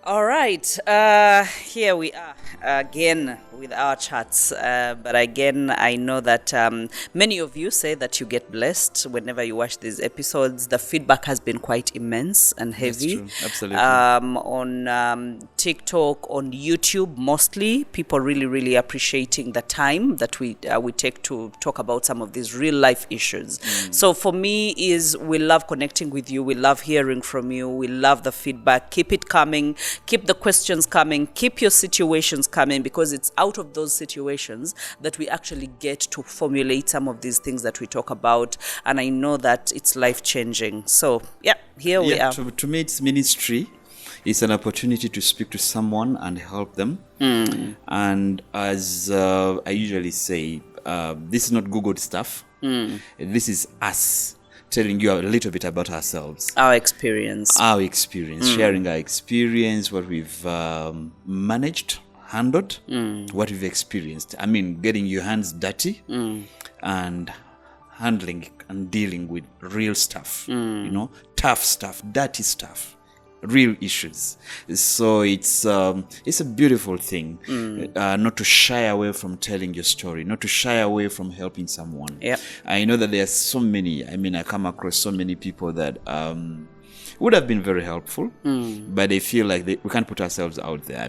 All right, here we are again with our chats. But again, I know that many of you say that you get blessed whenever you watch these episodes. The feedback has been quite immense and heavy. That's true. Absolutely. On TikTok, on YouTube, mostly people really appreciating the time that we take to talk about some of these real life issues. So for me, we love connecting with you. We love hearing from you. We love the feedback. Keep it coming. Keep the questions coming. Keep your situations coming, because it's out of those situations that we actually get to formulate some of these things that we talk about. And I know that it's life-changing. So, here we are. To me, it's ministry. It's an opportunity to speak to someone and help them. And as I usually say, this is not Googled stuff. This is us telling you a little bit about ourselves. Our experience. Sharing our experience, what we've managed, handled, what we've experienced. I mean, getting your hands dirty and handling and dealing with real stuff, tough stuff, dirty stuff, real issues. So it's a beautiful thing, not to shy away from telling your story, not to shy away from helping someone. Yep. I know that there are so many. I come across so many people that would have been very helpful, but they feel like we can't put ourselves out there.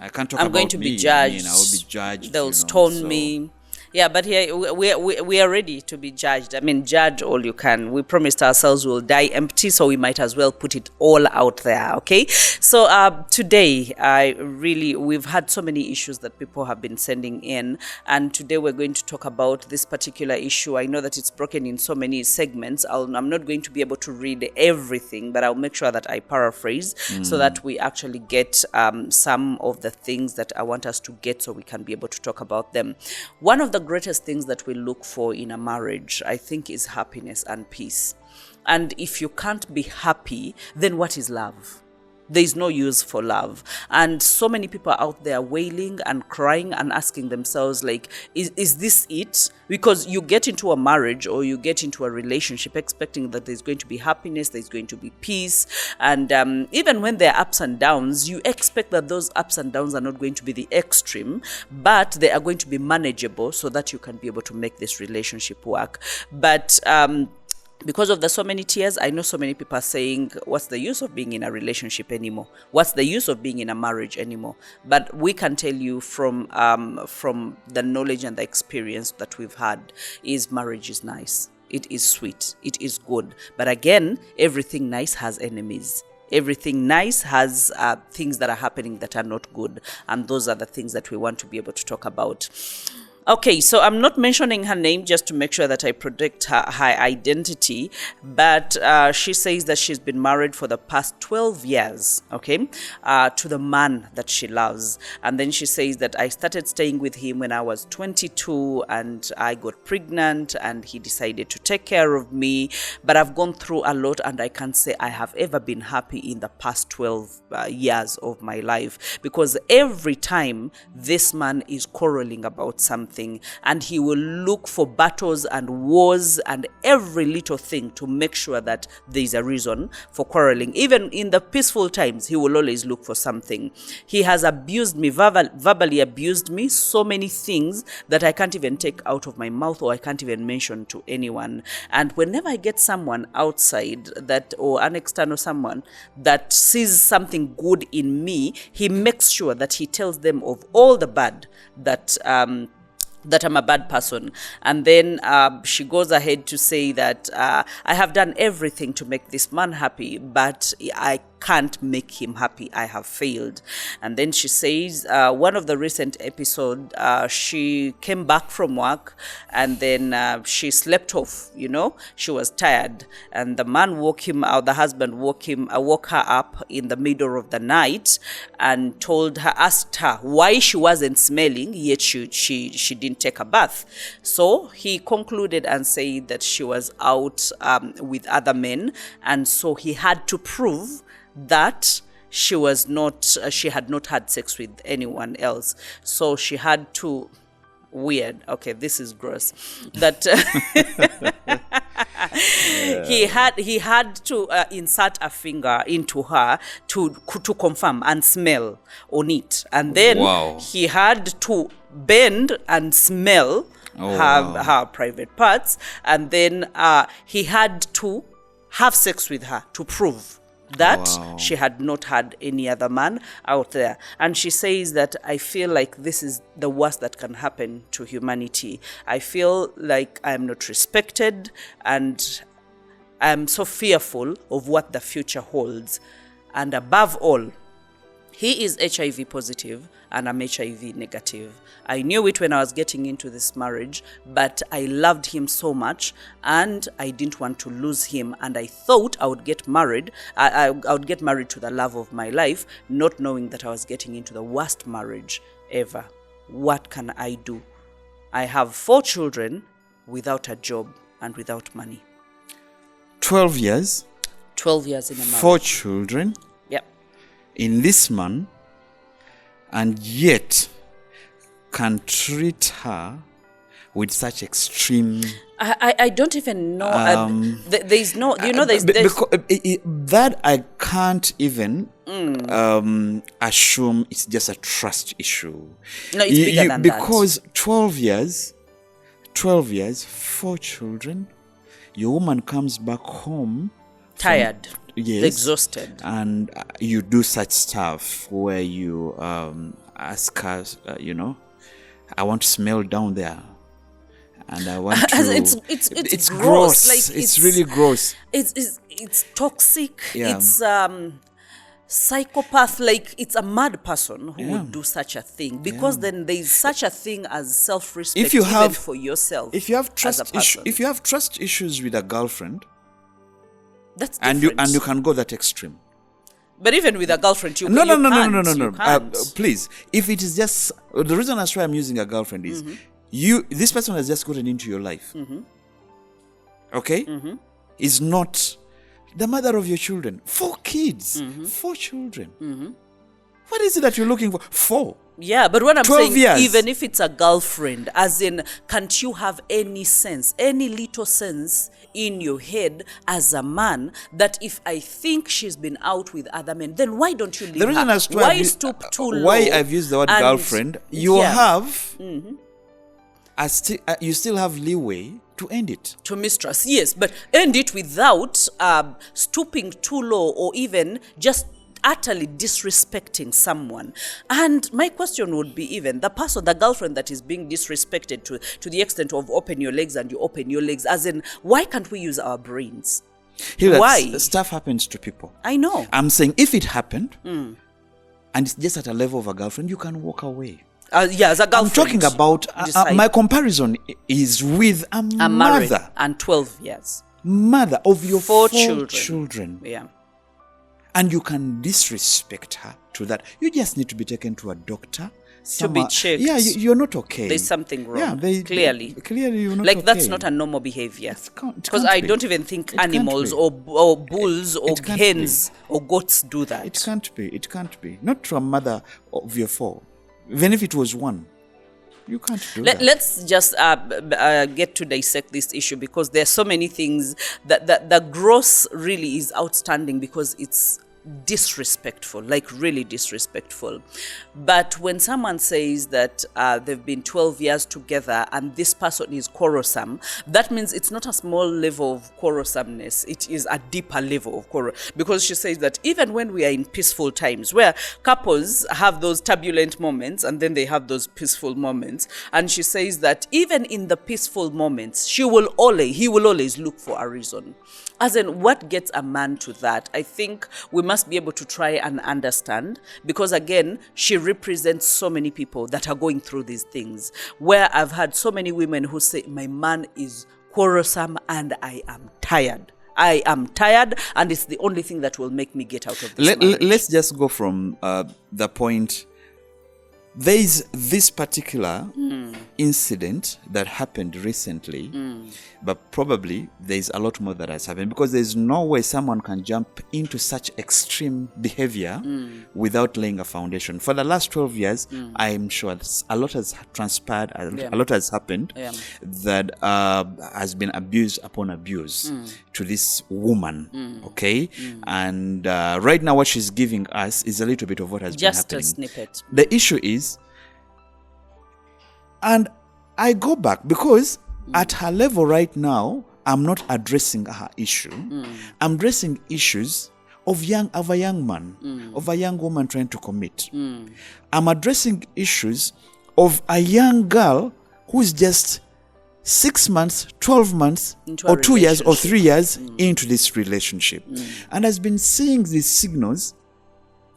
I can't talk about me. I'm going to be judged. I will be judged. They'll stone me. Yeah, but here we are ready to be judged. Judge all you can. We promised ourselves we'll die empty, so we might as well put it all out there, okay? So today, we've had so many issues that people have been sending in, and today we're going to talk about this particular issue. I know that it's broken in so many segments. I'm not going to be able to read everything, but I'll make sure that I paraphrase so that we actually get some of the things that I want us to get, so we can be able to talk about them. One of the greatest things that we look for in a marriage, I think, is happiness and peace. And if you can't be happy, then what is love? There is no use for love. And so many people are out there wailing and crying and asking themselves, like, is this it? Because you get into a marriage or you get into a relationship expecting that there's going to be happiness, there's going to be peace. And even when there are ups and downs, you expect that those ups and downs are not going to be the extreme, but they are going to be manageable so that you can be able to make this relationship work. But because of the so many tears, I know so many people are saying, what's the use of being in a relationship anymore? What's the use of being in a marriage anymore? But we can tell you from the knowledge and the experience that we've had, is marriage is nice. It is sweet. It is good. But again, everything nice has enemies. Everything nice has things that are happening that are not good. And those are the things that we want to be able to talk about. Okay, so I'm not mentioning her name just to make sure that I protect her identity, but she says that she's been married for the past 12 years, okay, to the man that she loves. And then she says that I started staying with him when I was 22 and I got pregnant and he decided to take care of me. But I've gone through a lot and I can't say I have ever been happy in the past 12 years of my life, because every time this man is quarreling about something, and he will look for battles and wars and every little thing to make sure that there is a reason for quarreling. Even in the peaceful times, he will always look for something. He has abused me, verbally abused me, so many things that I can't even take out of my mouth or I can't even mention to anyone. And whenever I get someone outside that, or an external someone that sees something good in me, he makes sure that he tells them of all the bad that I'm a bad person. And then she goes ahead to say that I have done everything to make this man happy, but I can't make him happy. I have failed. And then she says one of the recent episode, she came back from work and then she slept off, she was tired, and the man woke him out, the husband woke her up in the middle of the night and asked her why she wasn't smelling, yet she didn't take a bath. So he concluded and said that she was out with other men, and so he had to prove that she had not had sex with anyone else. So she had to, weird, okay, this is gross, that He had to insert a finger into her to confirm and smell on it, and then he had to bend and smell her private parts, and then he had to have sex with her to prove that she had not had any other man out there. And she says that, I feel like this is the worst that can happen to humanity. I feel like I'm not respected, and I'm so fearful of what the future holds. And above all, he is HIV positive and I'm HIV negative. I knew it when I was getting into this marriage, but I loved him so much and I didn't want to lose him. And I thought I would get married. I would get married to the love of my life, not knowing that I was getting into the worst marriage ever. What can I do? I have 4 children without a job and without money. 12 years? 12 years in a marriage. 4 children? Yep. In this man, and yet can treat her with such extreme... I don't even know. There's no... You know, there's that I can't even assume it's just a trust issue. No, it's bigger than that. Because 12 years, 4 children, your woman comes back home... tired. Yes, exhausted, and you do such stuff where you ask her, I want to smell down there, and I want to. It's gross. Like it's really gross. It's toxic. Yeah. It's psychopath. Like it's a mad person who would do such a thing, because then there is such a thing as self-respect. If you have, even for yourself, if you have trust issues with a girlfriend. That's different. And you can go that extreme. But even with a girlfriend, No. Please, if it is just the reason that's why I'm using a girlfriend is this person has just gotten into your life. Okay, is not the mother of your children. 4 kids, 4 children. What is it that you're looking for? 4. Yeah, but what I'm saying, years. Even if it's a girlfriend, as in, can't you have any sense, any little sense in your head as a man that if I think she's been out with other men, then why don't you leave the reason her? as to Why stoop too low? Why I've used the word girlfriend, you have, you still have leeway to end it. To mistrust, yes, but end it without stooping too low or even just utterly disrespecting someone. And my question would be, even the girlfriend that is being disrespected to the extent of open your legs and you open your legs, as in, why can't we use our brains? Why? Stuff happens to people. I know. I'm saying if it happened and it's just at a level of a girlfriend, you can walk away. As a girlfriend. I'm talking about my comparison is with a mother. And 12 years. Mother of your 4 children. children. Yeah. And you can disrespect her to that. You just need to be taken to a doctor. To be checked. Yeah, you're not okay. There's something wrong. Yeah, clearly. Clearly you're not like, okay. That's not a normal behavior. Because I don't even think animals or bulls or hens or goats do that. It can't be. Not to a mother of your 4. Even if it was 1. You can't do that. Let's just get to dissect this issue, because there are so many things that the gross really is outstanding, because it's disrespectful, like really disrespectful. But when someone says that they've been 12 years together and this person is quarrelsome, that means it's not a small level of quarrelsomeness, it is a deeper level of quarrel. Because she says that even when we are in peaceful times, where couples have those turbulent moments and then they have those peaceful moments, and she says that even in the peaceful moments, he will always look for a reason. As in, what gets a man to that? I think we must be able to try and understand, because again, she represents so many people that are going through these things, where I've had so many women who say, my man is quarrelsome and I am tired. I am tired, and it's the only thing that will make me get out of this marriage. Let's just go from the point there is this particular incident that happened recently, but probably there's a lot more that has happened, because there's no way someone can jump into such extreme behavior without laying a foundation. For the last 12 years, I'm sure a lot has transpired, a lot has happened that has been abuse upon abuse to this woman, okay? And right now what she's giving us is a little bit of what has been happening. Just a snippet. The issue is, and I go back because at her level right now, I'm not addressing her issue. I'm addressing issues of a young man, of a young woman trying to commit. I'm addressing issues of a young girl who's just 6 months, 12 months, or 2 years or 3 years into this relationship, and has been seeing these signals,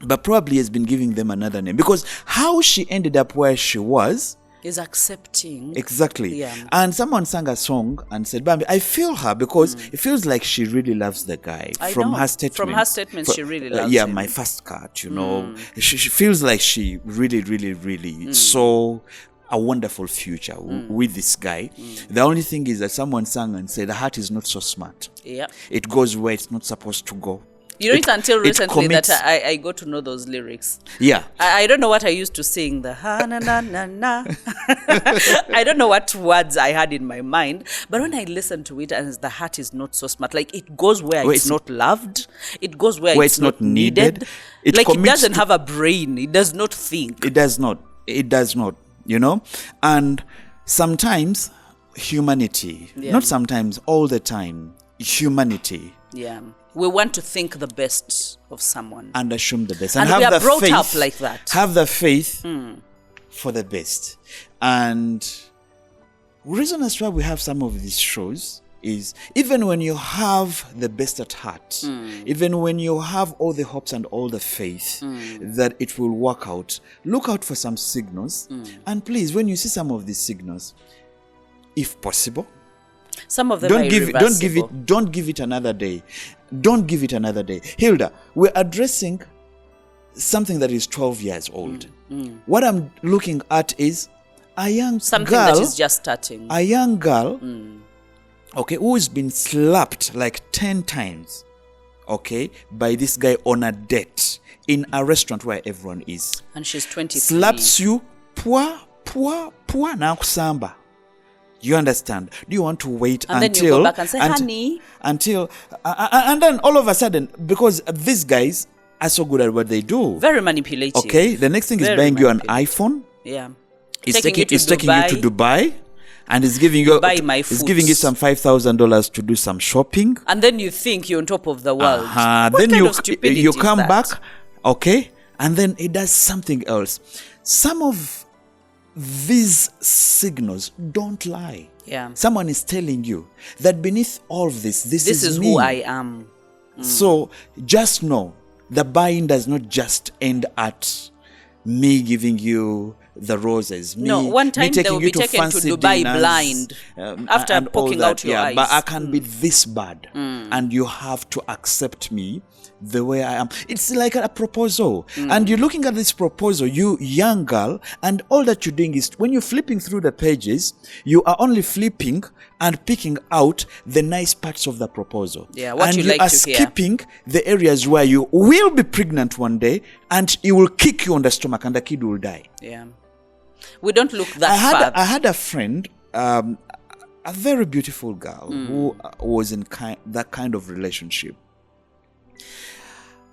but probably has been giving them another name, because how she ended up where she was is accepting. Exactly. Yeah. And someone sang a song and said, Bambi, I feel her, because it feels like she really loves the guy. From her statements, she really loves him. my first cut, you know. She feels like she really, really, really saw a wonderful future with this guy. The only thing is that someone sang and said, the heart is not so smart. Yeah. It goes where it's not supposed to go. You know, it's until recently that I got to know those lyrics. Yeah. I don't know what I used to sing, the ha na na na na. I don't know what words I had in my mind, but when I listen to it, and the heart is not so smart, like it goes where it's not loved, it goes where it's not needed. It doesn't have a brain, it does not think. It does not, you know. And sometimes humanity, not sometimes, all the time, humanity. Yeah. We want to think the best of someone. And assume the best. And have we are the brought faith, up like that. Have the faith for the best. And the reason that's why we have some of these shows is, even when you have the best at heart, even when you have all the hopes and all the faith that it will work out, look out for some signals. And please, when you see some of these signals, if possible, some of them don't give it another day. Don't give it another day. Hilda, we're addressing something that is 12 years old. What I'm looking at is a young something girl, that is just starting. A young girl, okay, who has been slapped like 10 times, okay, by this guy on a date in a restaurant where everyone is. And she's 23. Slaps you, pwa na kusamba. You understand? Do you want to wait and then you go back and say, honey? And then all of a sudden, because these guys are so good at what they do. Very manipulative. Okay? The next thing is buying you an iPhone. Yeah. It's taking you to Dubai. And it's giving you some $5,000 to do some shopping. And then you think you're on top of the world. Then you come back, okay? And then it does something else. Some of these signals don't lie. Yeah. Someone is telling you that beneath all of this is me. Who I am. So just know the buying does not just end at me giving you the roses. One time they will be taken to Dubai blind after poking out your eyes. But I can be this bad, and you have to accept me the way I am. It's like a proposal, and you're looking at this proposal, you young girl, and all that you're doing is, when you're flipping through the pages, you are only flipping and picking out the nice parts of the proposal. Yeah, what and you you like are to skipping the areas where you will be pregnant one day, and it will kick you on the stomach, and the kid will die. Yeah, we don't look that far. I had a friend, a very beautiful girl who was in that kind of relationship.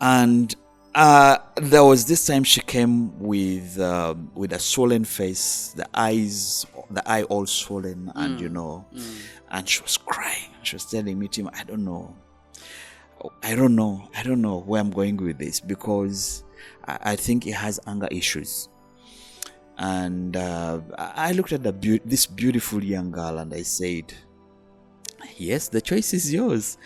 And there was this time she came with a swollen face, the eye all swollen, and and she was crying. She was telling me, Tim, I don't know where I'm going with this, because I think it has anger issues. And I looked at this beautiful young girl and I said, yes, the choice is yours.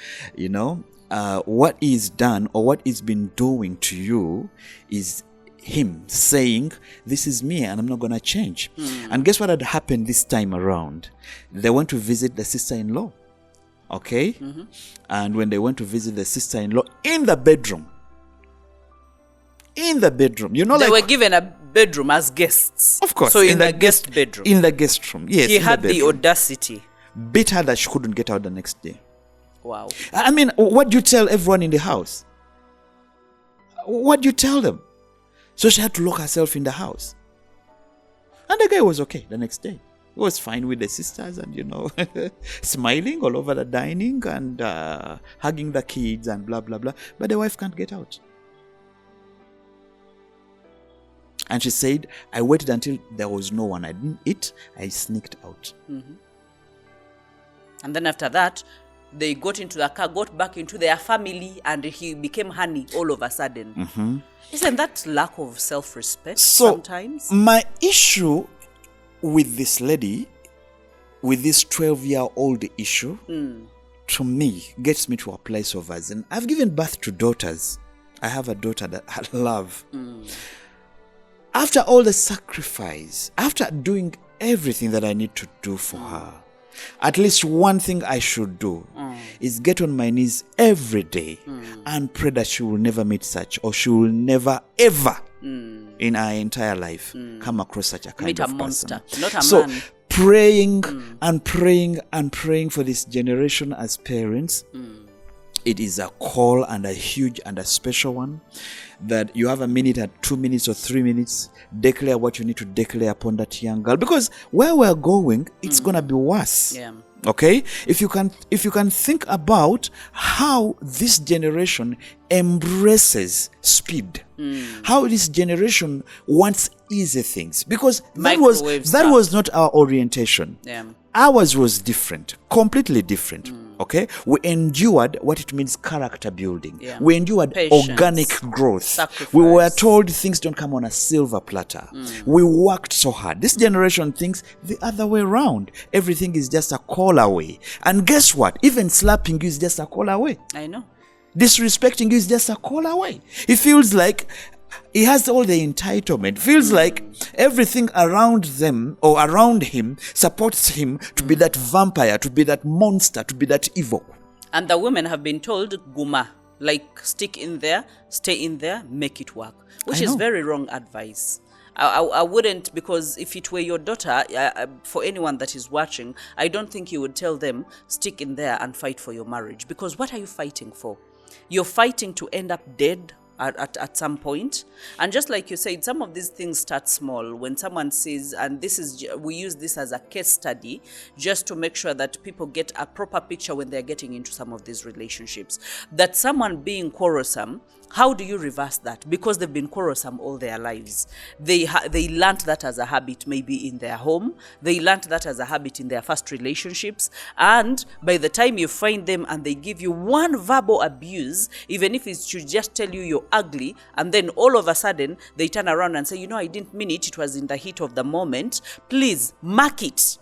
What is done or what is been doing to you is him saying, this is me and I'm not going to change. And guess what had happened this time around? They went to visit the sister-in-law. Okay? And when they went to visit the sister-in-law in the bedroom, they were given a bedroom as guests. Of course. So in the guest bedroom. In the guest room, yes. He in had the the bedroom. audacity. Beat her that she couldn't get out the next day. Wow. I mean, what do you tell everyone in the house? What do you tell them? So she had to lock herself in the house. And the guy was okay the next day. He was fine with the sisters and, smiling all over the dining and hugging the kids and blah, blah, blah. But the wife can't get out. And she said, I waited until there was no one. I didn't eat. I sneaked out. Mm-hmm. And then after that, they got into the car, got back into their family, and he became honey all of a sudden. Mm-hmm. Isn't that lack of self-respect So, sometimes? my issue with this lady, with this 12-year-old issue, to me, gets me to a place of us. And I've given birth to daughters. I have a daughter that I love. After all the sacrifice, after doing everything that I need to do for her, at least one thing I should do is get on my knees every day and pray that she will never meet such, or she will never, ever in her entire life come across such a kind Meet of a monster, person. not a So man. praying and praying and praying for this generation as parents, it is a call, and a huge and a special one, that you have a minute or 2 minutes or 3 minutes, declare what you need to declare upon that young girl, because where we're going, it's gonna be worse. Yeah. Okay, if you can think about how this generation embraces speed, how this generation wants easy things, because that Microwave stuff. was not our orientation. Yeah. Ours was different, completely different. Okay, we endured what it means character building. Yeah. We endured Patience. organic growth. Sacrifice. We were told things don't come on a silver platter. We worked so hard. This generation thinks the other way around. Everything is just a call away. And guess what? Even slapping you is just a call away. I know. Disrespecting you is just a call away. It feels like he has all the entitlement. Feels like everything around them or around him supports him to be that vampire, to be that monster, to be that evil. And the women have been told, guma, like stick in there, stay in there, make it work, which I is know. very wrong advice. I wouldn't, because if it were your daughter, for anyone that is watching, I don't think you would tell them, stick in there and fight for your marriage. Because what are you fighting for? You're fighting to end up dead at some point. And just like you said, some of these things start small. When someone says, and we use this as a case study just to make sure that people get a proper picture when they're getting into some of these relationships, that someone being quarrelsome, how do you reverse that? Because they've been quarrelsome all their lives. They learned that as a habit, maybe in their home. They learned that as a habit in their first relationships. And by the time you find them and they give you one verbal abuse, even if it's to just tell you you're ugly, and then all of a sudden they turn around and say, I didn't mean it. It was in the heat of the moment. Please mark it.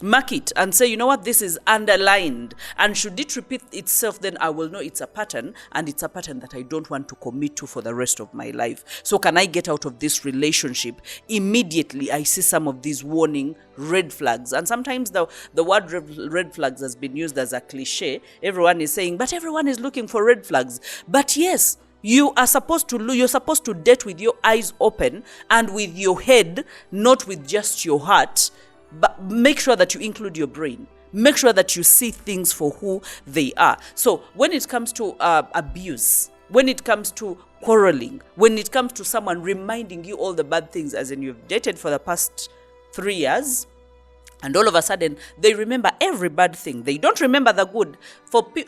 Mark it and say, what, this is underlined. And should it repeat itself, then I will know it's a pattern, and it's a pattern that I don't want to commit to for the rest of my life. So can I get out of this relationship? Immediately, I see some of these warning red flags. And sometimes the word red flags has been used as a cliche. Everyone is saying, but everyone is looking for red flags. But yes, you're supposed to date with your eyes open and with your head, not with just your heart. But make sure that you include your brain. Make sure that you see things for who they are. So when it comes to abuse, when it comes to quarreling, when it comes to someone reminding you all the bad things, as in you've dated for the past 3 years, and all of a sudden they remember every bad thing. They don't remember the good.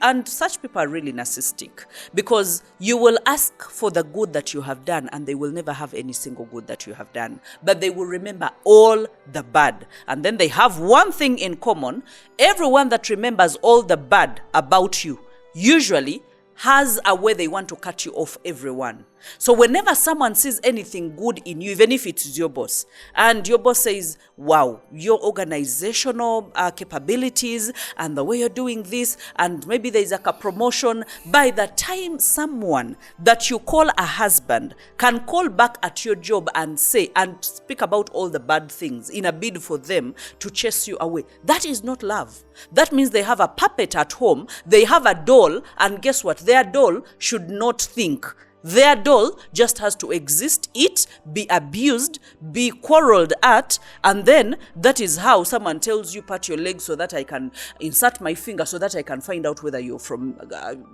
And such people are really narcissistic, because you will ask for the good that you have done and they will never have any single good that you have done. But they will remember all the bad. And then they have one thing in common. Everyone that remembers all the bad about you usually has a way they want to cut you off, everyone. So whenever someone sees anything good in you, even if it's your boss, and your boss says, wow, your organizational capabilities and the way you're doing this, and maybe there's like a promotion, by the time someone that you call a husband can call back at your job and say and speak about all the bad things in a bid for them to chase you away, that is not love. That means they have a puppet at home, they have a doll, and guess what? Their doll should not think Their doll just has to exist, eat, be abused, be quarreled at, and then that is how someone tells you, pat your leg so that I can insert my finger so that I can find out whether you're from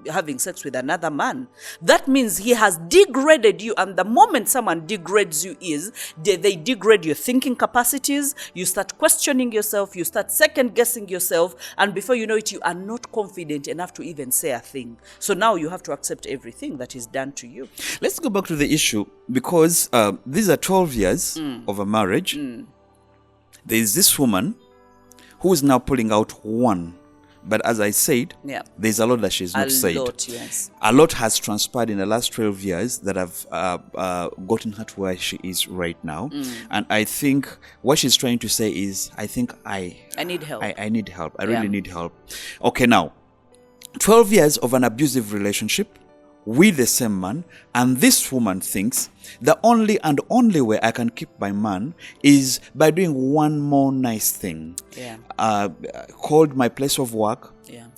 having sex with another man. That means he has degraded you, and the moment someone degrades you is they degrade your thinking capacities, you start questioning yourself, you start second guessing yourself, and before you know it, you are not confident enough to even say a thing. So now you have to accept everything that is done to you. Let's go back to the issue, because these are 12 years of a marriage. There is this woman who is now pulling out one. But as I said, there's a lot that she's not said. Yes. A lot has transpired in the last 12 years that have gotten her to where she is right now. And I think what she's trying to say is, I think I need help. I need help. I really need help. Okay, now, 12 years of an abusive relationship with the same man, and this woman thinks the only and only way I can keep my man is by doing one more nice thing. Called my place of work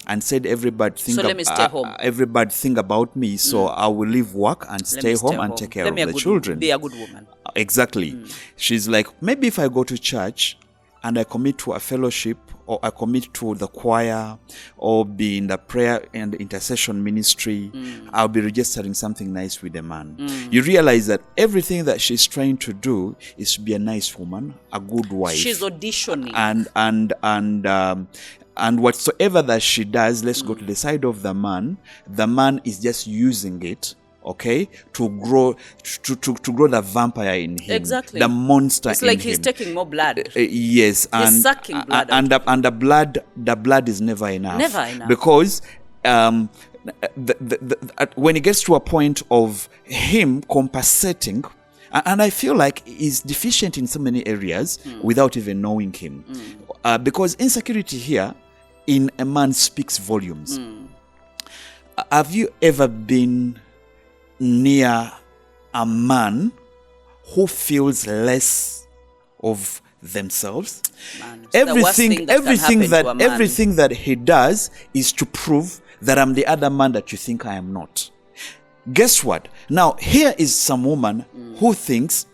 and said every bad thing, let me stay home. Every bad thing about me, so I will leave work and stay home and take care of the children. Be a good woman. Exactly. She's like, maybe if I go to church and I commit to a fellowship, or I commit to the choir, or be in the prayer and intercession ministry, I'll be registering something nice with a man. You realize that everything that she's trying to do is to be a nice woman, a good wife. She's auditioning. And whatsoever that she does, let's go to the side of the man is just using it, okay, to grow the vampire in him. Exactly. The monster in him. It's like he's taking more blood. Yes. He's sucking blood. And the blood is never enough. Never enough. Because when it gets to a point of him compensating, and I feel like he's deficient in so many areas without even knowing him. Because insecurity here in a man speaks volumes. Have you ever been near a man who feels less of themselves? Everything that he does is to prove that I'm the other man that you think I am not. Guess what? Now, here is some woman who thinks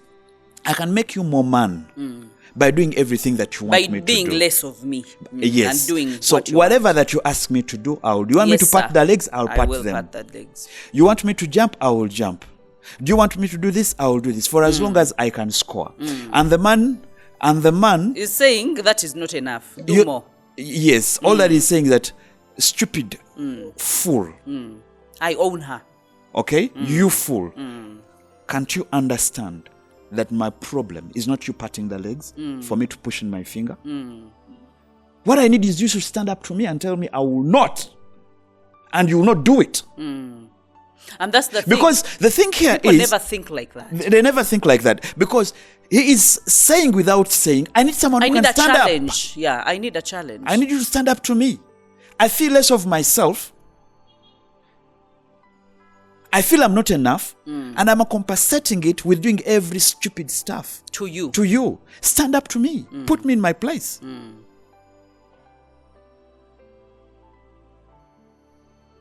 I can make you more man by doing everything that you want me to do. By being less of me. Yes. And doing so whatever that you ask me to do, I will do. You want me to pat the legs? I will pat them. Pat the legs. You want me to jump? I will jump. Do you want me to do this? I will do this. For as long as I can score. And the man is saying that is not enough. Do more. Yes. All that is saying that stupid fool. I own her. Okay? You fool. Can't you understand that my problem is not you patting the legs for me to push in my finger? What I need is you to stand up to me and tell me I will not. And you will not do it. And that's the thing. Because the thing here People never think like that. They never think like that. Because he is saying without saying, I need someone who can stand up. I need a challenge. Yeah, I need a challenge. I need you to stand up to me. I feel less of myself. I feel I'm not enough, and I'm compensating it with doing every stupid stuff. To you. To you. Stand up to me. Put me in my place.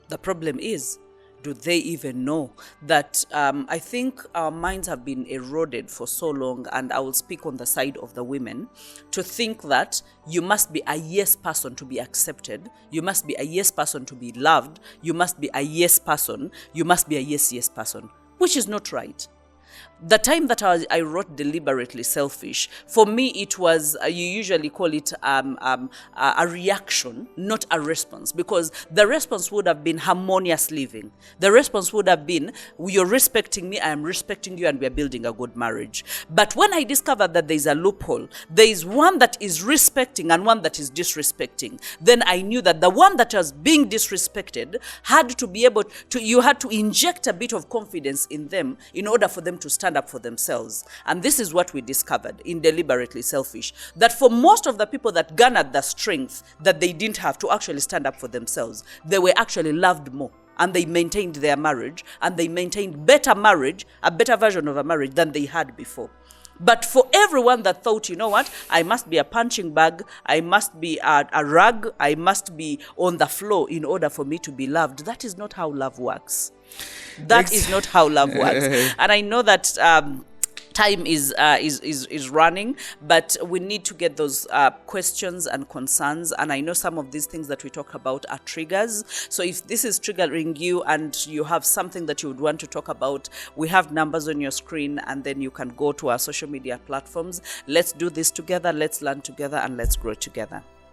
The problem is, do they even know that I think our minds have been eroded for so long, and I will speak on the side of the women, to think that you must be a yes person to be accepted, you must be a yes person to be loved, you must be a yes person, you must be a yes person, which is not right. The time that I wrote Deliberately Selfish, for me it was, you usually call it a reaction, not a response, because the response would have been harmonious living. The response would have been, you're respecting me, I am respecting you, and we are building a good marriage. But when I discovered that there is a loophole, there is one that is respecting and one that is disrespecting, then I knew that the one that was being disrespected had to be able to, you had to inject a bit of confidence in them in order for them to stand up for themselves. And this is what we discovered in Deliberately Selfish, that for most of the people that garnered the strength that they didn't have to actually stand up for themselves, they were actually loved more, and they maintained their marriage, and they maintained better marriage, a better version of a marriage than they had before. But for everyone that thought, you know what, I must be a punching bag, I must be a rug, I must be on the floor in order for me to be loved, that is not how love works. That is not how love works. And I know that time is running, but we need to get those questions and concerns. And I know some of these things that we talk about are triggers. So if this is triggering you and you have something that you would want to talk about, we have numbers on your screen, and then you can go to our social media platforms. Let's do this together, let's learn together, and let's grow together.